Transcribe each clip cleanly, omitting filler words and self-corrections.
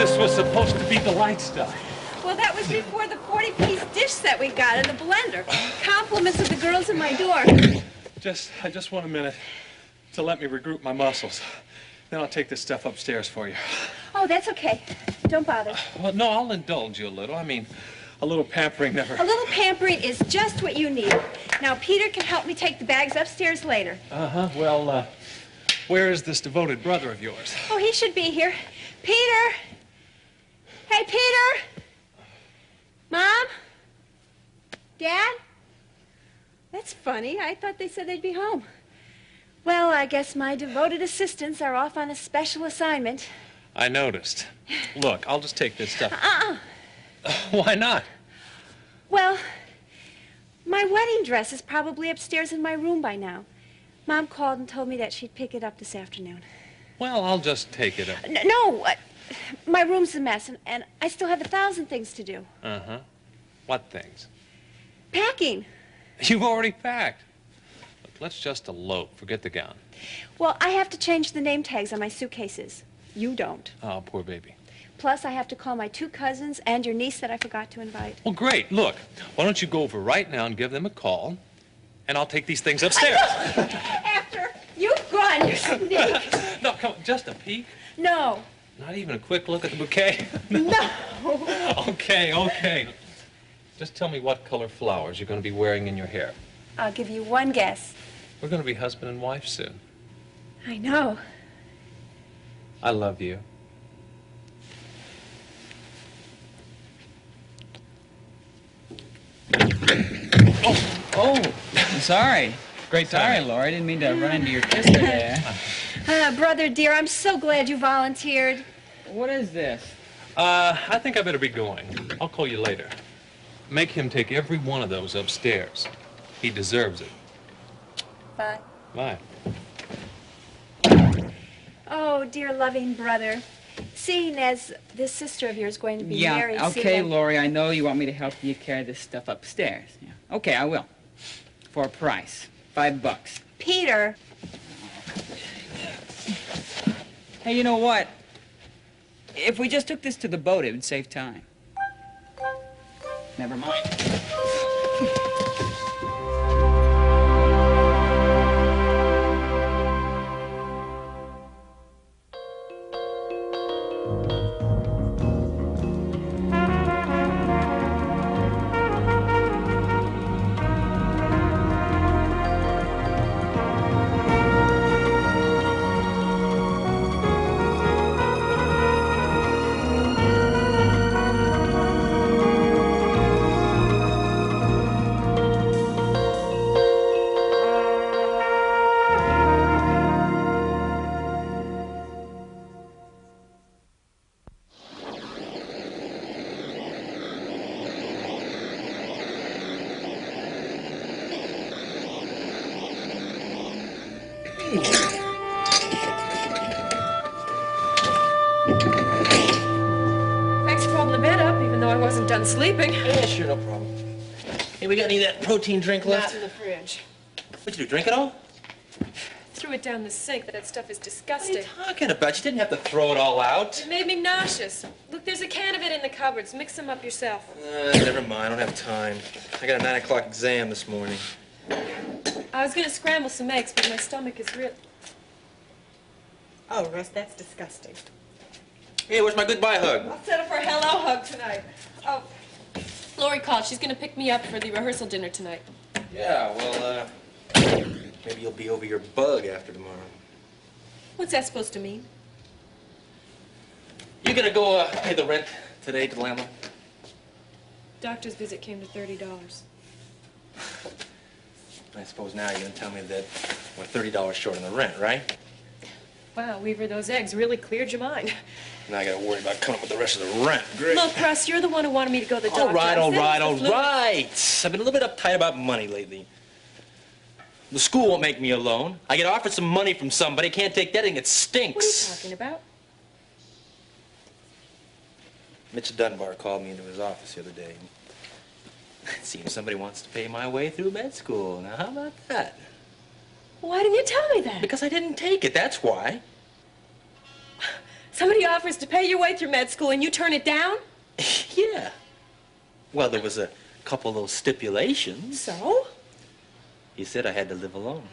this was supposed to be the light stuff. Well, that was before the 40-piece dish set we got in the blender. Compliments of the girls at my door. I just want a minute to let me regroup my muscles. Then I'll take this stuff upstairs for you. Oh, that's okay. Don't bother. Well, no, I'll indulge you a little. I mean, a little pampering never... A little pampering is just what you need. Now, Peter can help me take the bags upstairs later. Well, where is this devoted brother of yours? Oh, he should be here. Peter! Hey, Peter! Mom? Dad? That's funny. I thought they said they'd be home. Well, I guess my devoted assistants are off on a special assignment. I noticed. Look, I'll just take this stuff. Why not? Well, my wedding dress is probably upstairs in my room by now. Mom called and told me that she'd pick it up this afternoon. Well, I'll just take it up. No, my room's a mess, and I still have 1,000 things to do. Uh-huh. What things? Packing. You've already packed. Look, let's just elope. Forget the gown. Well, I have to change the name tags on my suitcases. You don't. Oh, poor baby. Plus, I have to call my 2 cousins and your niece that I forgot to invite. Well, great. Look, why don't you go over right now and give them a call, and I'll take these things upstairs. After you've gone, you sneak. No, come on, just a peek. No. Not even a quick look at the bouquet? No. Okay. Just tell me what color flowers you're going to be wearing in your hair. I'll give you one guess. We're going to be husband and wife soon. I know. I love you. Oh, I'm sorry. Great Sorry, timing. Laura. I didn't mean to run into your sister there. Brother dear, I'm so glad you volunteered. What is this? I think I better be going. I'll call you later. Make him take every one of those upstairs. He deserves it. Bye. Bye. Oh, dear loving brother. Seeing as this sister of yours is going to be married Yeah, okay, soon, Laurie, I know you want me to help you carry this stuff upstairs. Yeah. Okay, I will. For a price. $5. Peter. Hey, you know what? If we just took this to the boat, it would save time. Never mind. Thanks for holding the bed up, even though I wasn't done sleeping. Yeah, sure, no problem. Hey, we got any of that protein drink Not left? in the fridge. What'd you do, drink it all? Threw it down the sink, but that stuff is What are you disgusting. talking about? You didn't have to throw it all out. It made me nauseous. Look, there's a can of it in the cupboards. Mix them up yourself. Never mind, I don't have time. I got a 9 o'clock exam this morning. I was gonna scramble some eggs, but my stomach is real. Oh, Russ, that's disgusting. Hey, where's my goodbye hug? I'll settle for a hello hug tonight. Oh, Lori called. She's gonna pick me up for the rehearsal dinner tonight. Yeah, well, maybe you'll be over your bug after tomorrow. What's that supposed to mean? You gonna go pay the rent today to the landlord? Doctor's visit came to $30. I suppose now you're gonna tell me that we're $30 short on the rent, right? Wow, Weaver, those eggs really cleared your mind. Now I gotta worry about coming up with the rest of the rent. Great. Look, Russ, you're the one who wanted me to go to the doctor. All right. I said it's the flu. I've been a little bit uptight about money lately. The school won't make me a loan. I get offered some money from somebody. Can't take that, and it stinks. What are you talking about? Mitch Dunbar called me into his office the other day. It seems somebody wants to pay my way through med school. Now, how about that? Why didn't you tell me that? Because I didn't take it, that's why. Somebody offers to pay your way through med school and you turn it down? Yeah. Well, there was a couple little stipulations. So? He said I had to live alone.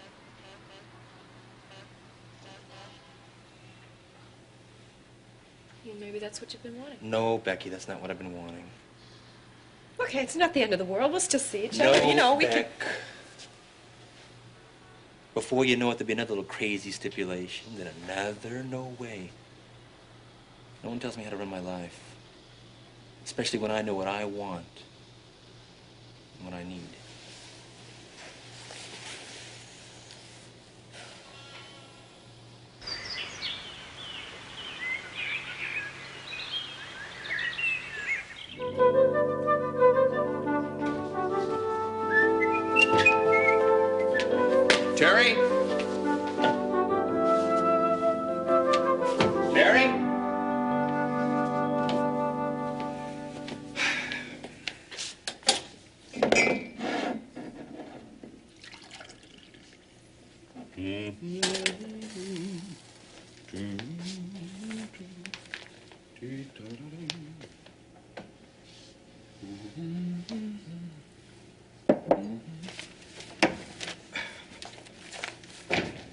Well, maybe that's what you've been wanting. No, Becky, that's not what I've been wanting. Okay, it's not the end of the world. We'll still see each other. You know, we can... Beck. Before you know it, there'll be another little crazy stipulation, then another no way. No one tells me how to run my life. Especially when I know what I want and what I need. Terry? Terry?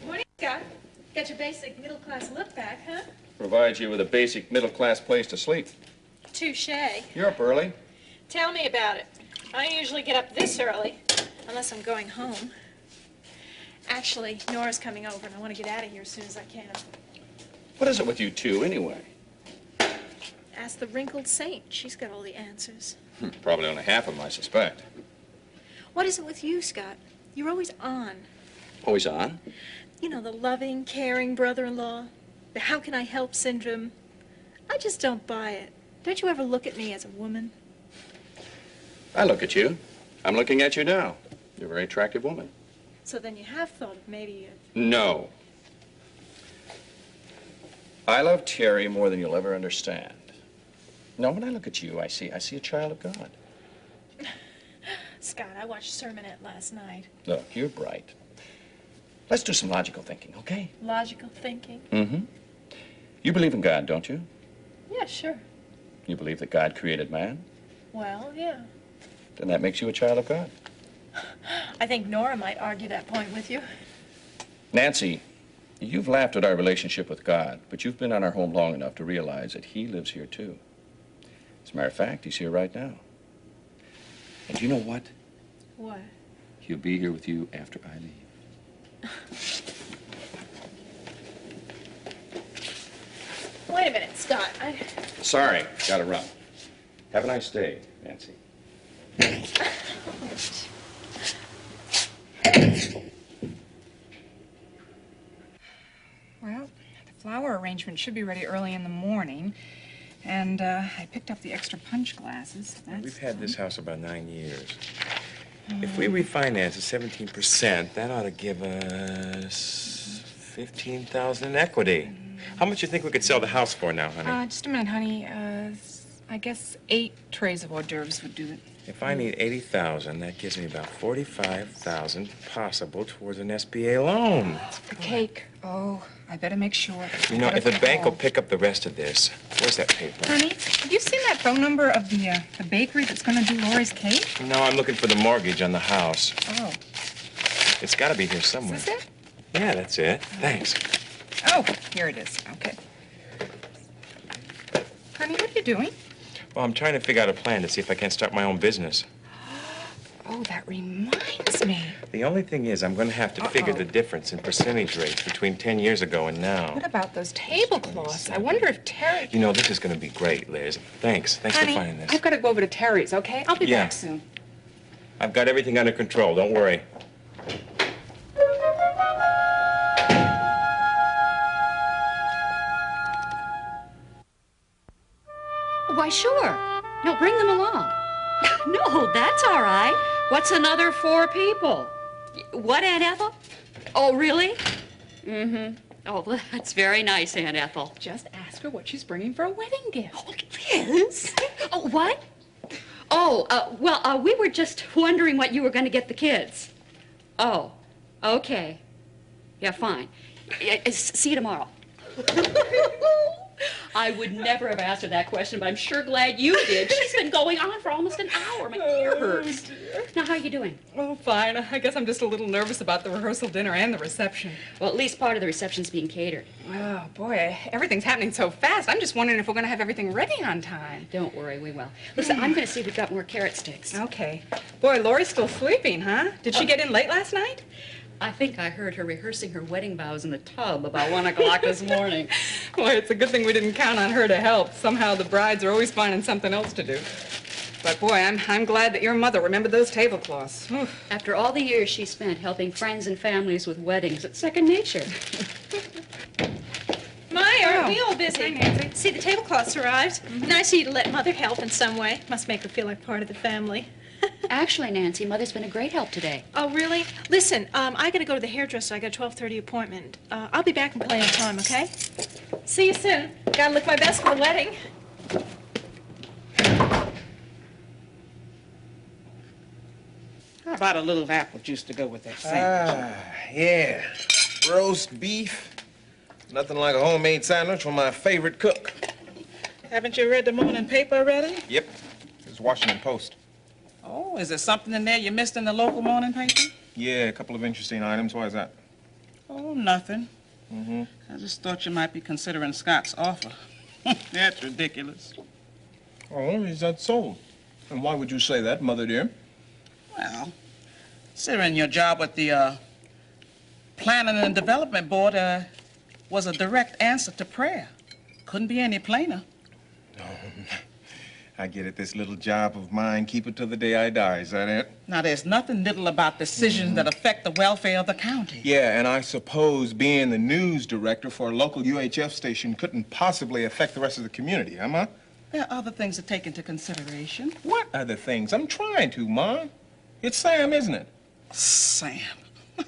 Morning, Scott. Got your basic middle-class look back, huh? Provides you with a basic middle-class place to sleep. Touché. You're up early. Tell me about it. I don't usually get up this early, unless I'm going home. Actually, Nora's coming over, and I want to get out of here as soon as I can. What is it with you two, anyway? Ask the wrinkled saint. She's got all the answers. Probably only half of them, I suspect. What is it with you, Scott? You're always on. Always on? You know, the loving, caring brother-in-law, the how can I help syndrome. I just don't buy it. Don't you ever look at me as a woman? I look at you. I'm looking at you now. You're a very attractive woman. So then you have thought of maybe No. I love Terry more than you'll ever understand. No, when I look at you, I see a child of God. Scott, I watched Sermonette last night. Look, you're bright. Let's do some logical thinking, okay? Logical thinking? Mm-hmm. You believe in God, don't you? Yeah, sure. You believe that God created man? Well, yeah. Then that makes you a child of God. I think Nora might argue that point with you. Nancy, you've laughed at our relationship with God, but you've been on our home long enough to realize that he lives here, too. As a matter of fact, he's here right now. And you know what? What? He'll be here with you after I leave. Wait a minute, Scott. Sorry, gotta run. Have a nice day, Nancy. Well, the flower arrangement should be ready early in the morning. And I picked up the extra punch glasses. We've had this house about 9 years. If we refinance at 17%, that ought to give us $15,000 in equity. How much do you think we could sell the house for now, honey? Just a minute, honey. I guess 8 trays of hors d'oeuvres would do it. If I need $80,000, that gives me about $45,000 possible towards an SBA loan. The cake. Oh, I better make sure. You know, if the bank will pick up the rest of this, where's that paper? Honey, have you seen that phone number of the bakery that's going to do Lori's cake? No, I'm looking for the mortgage on the house. Oh. It's got to be here somewhere. Is this it? Yeah, that's it. Thanks. Oh, here it is. Okay. Honey, what are you doing? Well, I'm trying to figure out a plan to see if I can't start my own business. Oh, that reminds me. The only thing is, I'm going to have to figure the difference in percentage rates between 10 years ago and now. What about those tablecloths? I wonder if Terry... You know, this is going to be great, Liz. Thanks. Thanks Honey, for finding this. I've got to go over to Terry's, okay? I'll be back soon. I've got everything under control. Don't worry. Why, sure. No, bring them along. No, that's all right. What's another 4 people? What, Aunt Ethel? Oh, really? Mm-hmm. Oh, well, that's very nice, Aunt Ethel. Just ask her what she's bringing for a wedding gift. Oh, Liz? Oh, what? Oh, well, we were just wondering what you were going to get the kids. Oh, okay. Yeah, fine. See you tomorrow. I would never have asked her that question, but I'm sure glad you did. She's been going on for almost an hour. My ear hurts. Now, how are you doing? Oh, fine. I guess I'm just a little nervous about the rehearsal dinner and the reception. Well, at least part of the reception's being catered. Oh, boy, everything's happening so fast. I'm just wondering if we're going to have everything ready on time. Don't worry, we will. Listen, I'm going to see if we've got more carrot sticks. Okay. Boy, Lori's still sleeping, huh? Did she get in late last night? I think I heard her rehearsing her wedding vows in the tub about 1 o'clock this morning. Boy, it's a good thing we didn't count on her to help. Somehow the brides are always finding something else to do. But boy, I'm glad that your mother remembered those tablecloths. Oof. After all the years she spent helping friends and families with weddings, it's second nature. My, aren't we all busy? Hi, Nancy. See, the tablecloths arrived. Nice of you to let Mother help in some way. Must make her feel like part of the family. Actually, Nancy, Mother's been a great help today. Oh, really? Listen, I gotta go to the hairdresser. I got a 12:30 appointment. I'll be back in plenty of time, okay? See you soon. Gotta look my best for the wedding. How about a little apple juice to go with that sandwich? Yeah. Roast beef. Nothing like a homemade sandwich from my favorite cook. Haven't you read the morning paper already? Yep. It's Washington Post. Oh, is there something in there you missed in the local morning paper? Yeah, a couple of interesting items. Why is that? Oh, nothing. Mm-hmm. I just thought you might be considering Scott's offer. That's ridiculous. Oh, is that so? And why would you say that, Mother dear? Well, considering your job with the Planning and Development Board was a direct answer to prayer. Couldn't be any plainer. I get it. This little job of mine, keep it till the day I die. Is that it? Now, there's nothing little about decisions that affect the welfare of the county. Yeah, and I suppose being the news director for a local UHF station couldn't possibly affect the rest of the community, huh? There are other things to take into consideration. What other things? I'm trying to, Mom. It's Sam, isn't it? Sam,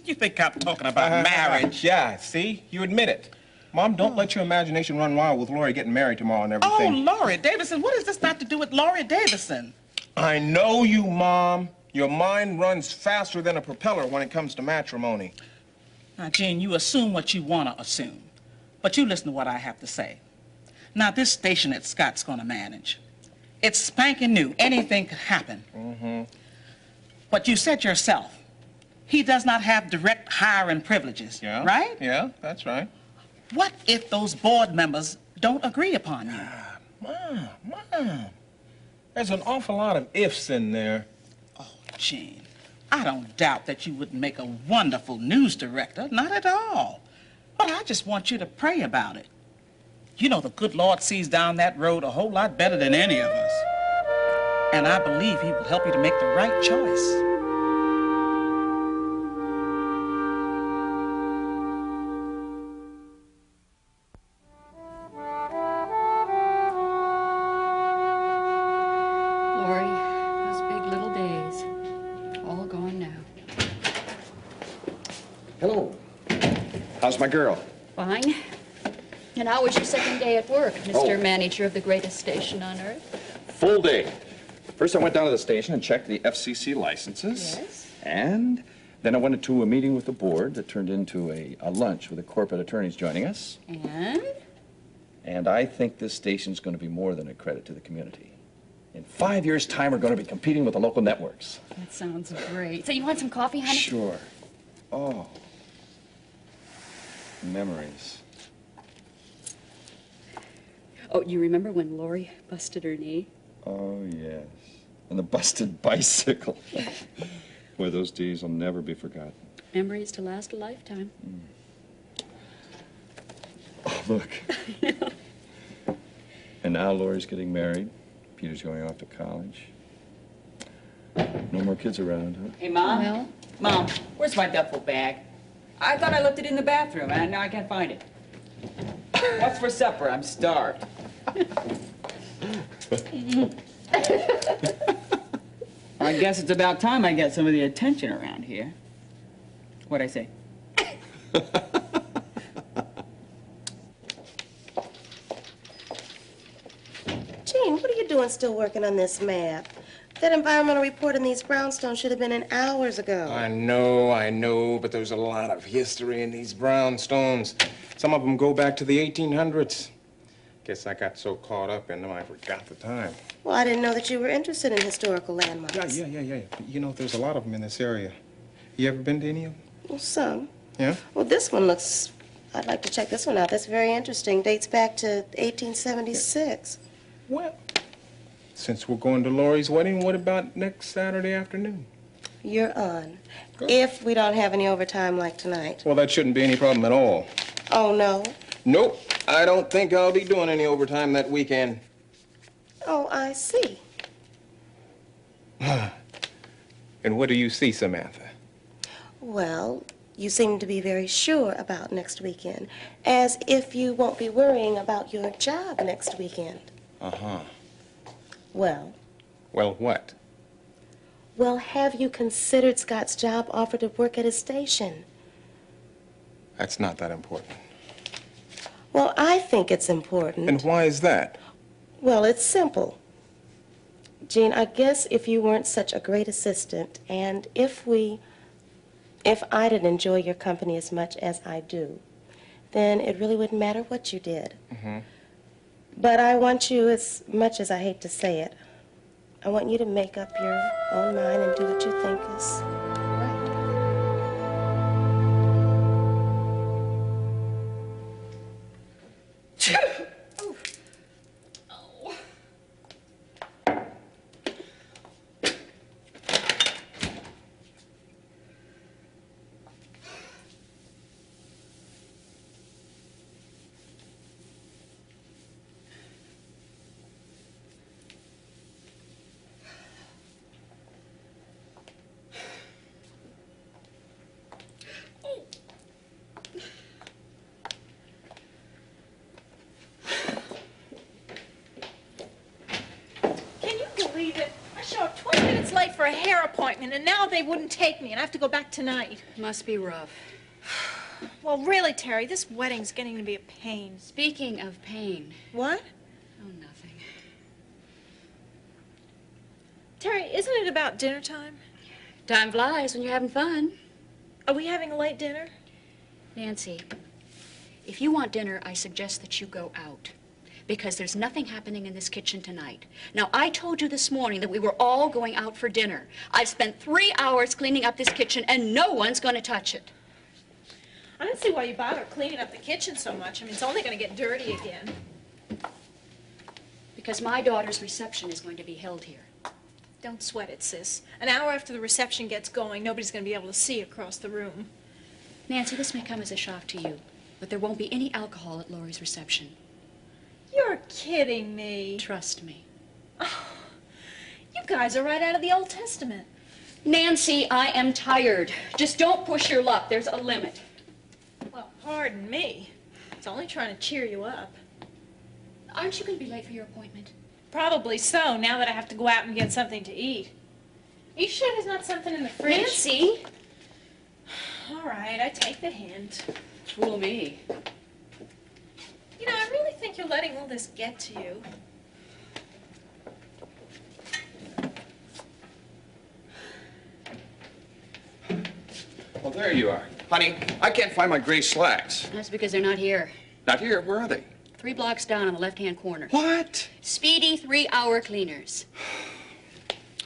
you think I'm talking about marriage? Yeah, see? You admit it. Mom, don't let your imagination run wild with Lori getting married tomorrow and Oh, everything. Laurie Davison. What has this got to do with Laurie Davison? I know you, Mom. Your mind runs faster than a propeller when it comes to matrimony. Now, Jean, you assume what you want to assume. But you listen to what I have to say. Now, this station that Scott's going to manage, it's spanking new. Anything could happen. Mm-hmm. But you said yourself, he does not have direct hiring privileges, Yeah. right? Yeah, that's right. What if those board members don't agree upon you? Mom, there's an awful lot of ifs in there. Oh, Jean, I don't doubt that you would make a wonderful news director, not at all. But I just want you to pray about it. You know the good Lord sees down that road a whole lot better than any of us. And I believe he will help you to make the right choice. Lori, those big little days, all gone now. Hello. How's my girl? Fine. And how was your second day at work, Mr. Oh. Manager of the greatest station on earth? Full day. First, I went down to the station and checked the FCC licenses. Yes. And then I went into a meeting with the board that turned into a lunch with the corporate attorneys joining us. And? And I think this station's going to be more than a credit to the community. In 5 years' time, we're going to be competing with the local networks. That sounds great. So you want some coffee, honey? Sure. Oh. Memories. Oh, you remember when Lori busted her knee? Oh, yes. And the busted bicycle. Boy, those days will never be forgotten. Memories to last a lifetime. Oh, look. And now Lori's getting married. Peter's going off to college. No more kids around, huh? Hey, Mom? Well? Mom, where's my duffel bag? I thought I left it in the bathroom, and now I can't find it. What's for supper? I'm starved. I guess it's about time I get some of the attention around here. What'd I say? Gene, what are you doing still working on this map? That environmental report in these brownstones should have been in hours ago. I know, but there's a lot of history in these brownstones. Some of them go back to the 1800s. Guess I got so caught up in them I forgot the time. Well, I didn't know that you were interested in historical landmarks. Yeah. You know, there's a lot of them in this area. You ever been to any of them? Well, some. Yeah? Well, this one looks... I'd like to check this one out. That's very interesting. Dates back to 1876. Well, since we're going to Lori's wedding, what about next Saturday afternoon? You're on. If we don't have any overtime like tonight. Well, that shouldn't be any problem at all. Oh, no? Nope. I don't think I'll be doing any overtime that weekend. Oh, I see. And what do you see, Samantha? Well, you seem to be very sure about next weekend, as if you won't be worrying about your job next weekend. Uh-huh. Well? Well, what? Well, have you considered Scott's job offer to work at his station? That's not that important. Well, I think it's important. And why is that? Well, it's simple. Gene, I guess if you weren't such a great assistant, and if I didn't enjoy your company as much as I do, then it really wouldn't matter what you did. Mm-hmm. But I want you, as much as I hate to say it, I want you to make up your own mind and do what you think is right. Believe it. I show up 20 minutes late for a hair appointment, and now they wouldn't take me, and I have to go back tonight. Must be rough. Well, really, Terry, this wedding's getting to be a pain. Speaking of pain. What? Oh, nothing. Terry, isn't it about dinner time? Time flies when you're having fun. Are we having a late dinner? Nancy, if you want dinner, I suggest that you go out. Because there's nothing happening in this kitchen tonight. Now, I told you this morning that we were all going out for dinner. I've spent 3 hours cleaning up this kitchen, and no one's going to touch it. I don't see why you bother cleaning up the kitchen so much. I mean, it's only going to get dirty again. Because my daughter's reception is going to be held here. Don't sweat it, sis. An hour after the reception gets going, nobody's going to be able to see across the room. Nancy, this may come as a shock to you, but there won't be any alcohol at Lori's reception. You're kidding me. Trust me. Oh, you guys are right out of the Old Testament. Nancy, I am tired. Just don't push your luck. There's a limit. Well, pardon me. It's only trying to cheer you up. Aren't you going to be late for your appointment? Probably so, now that I have to go out and get something to eat. Are you sure there's not something in the fridge? Nancy! All right, I take the hint. Fool me. You know, I really think you're letting all this get to you. Well, there you are. Honey, I can't find my gray slacks. That's because they're not here. Not here. Where are they? 3 blocks down on the left-hand corner. What? Speedy 3-hour cleaners.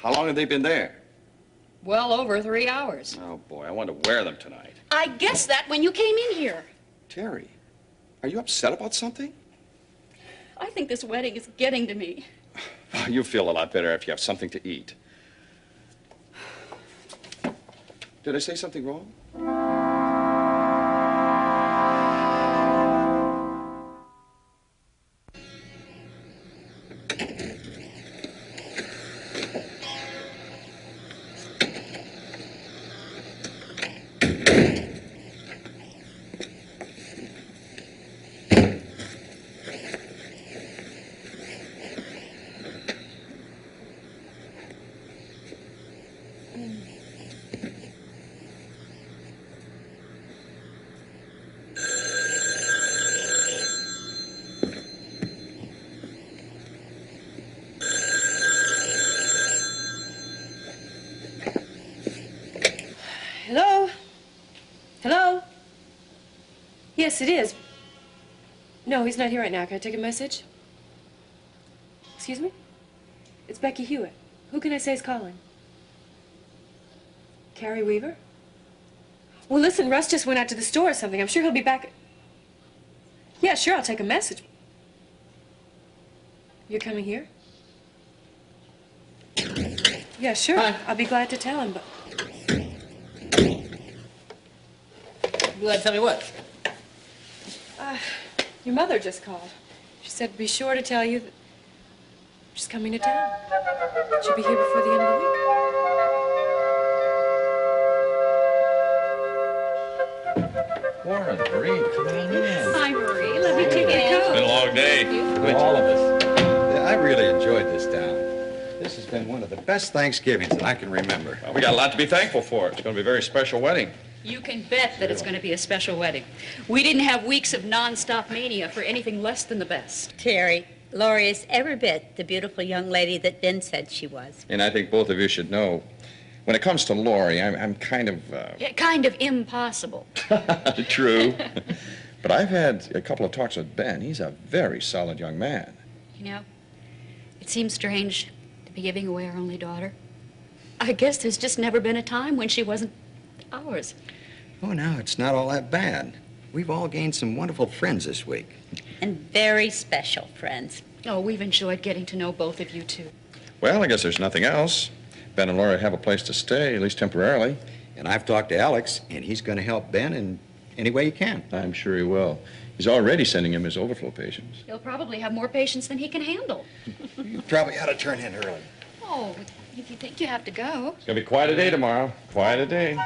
How long have they been there? Well over 3 hours. Oh, boy, I want to wear them tonight. I guessed that when you came in here. Terry, are you upset about something? I think this wedding is getting to me. You feel a lot better if you have something to eat. Did I say something wrong? Hello? Hello? Yes, it is. No, he's not here right now. Can I take a message? Excuse me? It's Becky Hewitt. Who can I say is calling? Carrie Weaver? Well, listen, Russ just went out to the store or something. I'm sure he'll be back. Yeah, sure, I'll take a message. You're coming here? Yeah, sure. Hi. I'll be glad to tell him, but... You glad to tell me what? Your mother just called. She said be sure to tell you that she's coming to town. She'll be here before the end of the week. Warren, Marie, come on in. Hi, Marie. Let me take your coat. It's been a long day. For all of us. I really enjoyed this town. This has been one of the best Thanksgivings that I can remember. Well, we got a lot to be thankful for. It's going to be a very special wedding. You can bet that it's going to be a special wedding. We didn't have weeks of nonstop mania for anything less than the best. Terry, Lori is every bit the beautiful young lady that Ben said she was. And I think both of you should know, when it comes to Lori, I'm kind of... Kind of impossible. True. But I've had a couple of talks with Ben. He's a very solid young man. You know, it seems strange to be giving away our only daughter. I guess there's just never been a time when she wasn't ours. Oh, now it's not all that bad. We've all gained some wonderful friends this week. And very special friends. Oh, we've enjoyed getting to know both of you, too. Well, I guess there's nothing else. Ben and Lori have a place to stay, at least temporarily. And I've talked to Alex, and he's going to help Ben in any way he can. I'm sure he will. He's already sending him his overflow patients. He'll probably have more patients than he can handle. You probably ought to turn in early. Oh, if you think you have to go. It's going to be quite a day tomorrow. Quite a day.